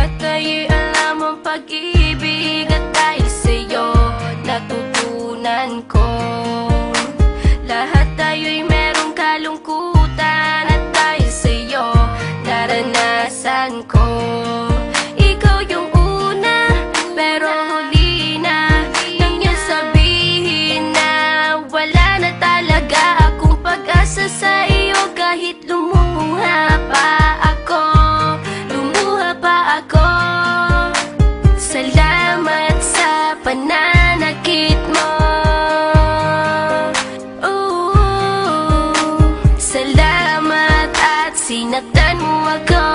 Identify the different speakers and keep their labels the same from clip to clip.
Speaker 1: Lahat ay alam ang pag-ibig at dahil sa'yo natutunan ko. Lahat tayo'y merong kalungkutan at dahil sa'yo naranasan ko. Ikaw yung una pero huli na nang iyong sabihin na wala na talaga akong pag-asa sa iyo. Kahit lumuha pa ako, salamat sa pananakit mo. Salamat at sinaktan mo ako.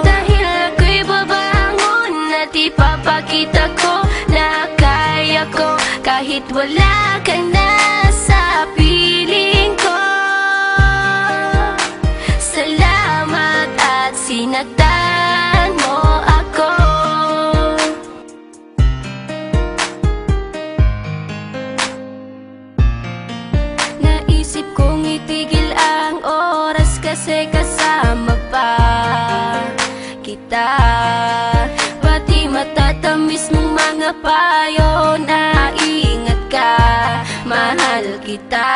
Speaker 1: Dahil ako'y babangon at ipapakita ko na kaya ko kahit wala ka na sa piling ko. Salamat at sinaktan mo ako. Naisip kong itigil ang oras kasi kasama pa kita. Pati matatamis mong mga payo na ingat ka, mahal kita.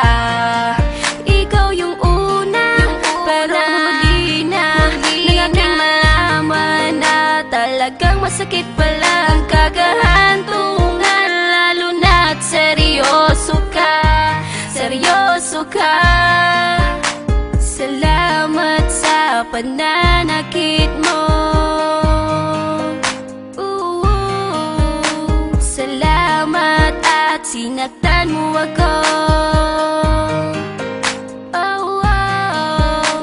Speaker 1: Ikaw yung una pero huli na nang aking malaman na talagang masakit pala ang kagahantungan. Lalo na't seryoso ka, seryoso ka. Salamat sa pananakit mo. Salamat at sinaktan mo ako.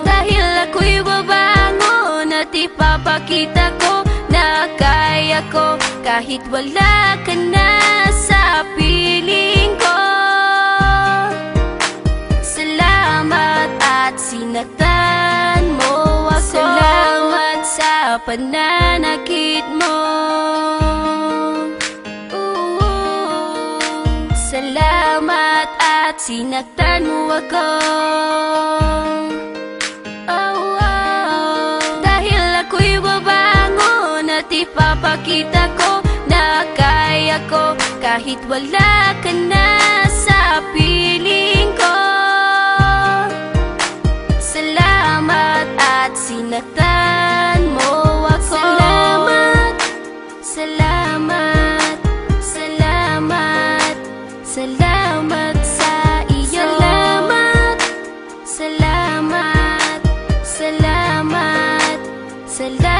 Speaker 1: Dahil ako'y babangon at ipapakita ko na kaya ko kahit wala ka na sa piling ko. Salamat at sinaktan mo ako. Salamat sa pananakit mo. Salamat at sinaktan mo ako. Dahil ako'y babangon at ipapakita ko na kaya ko kahit wala ka na sa piling ko. Salamat at sinaktan mo ako. Salamat, salamat, salamat, salamat sa iyo. Salamat, salamat, salamat, salamat.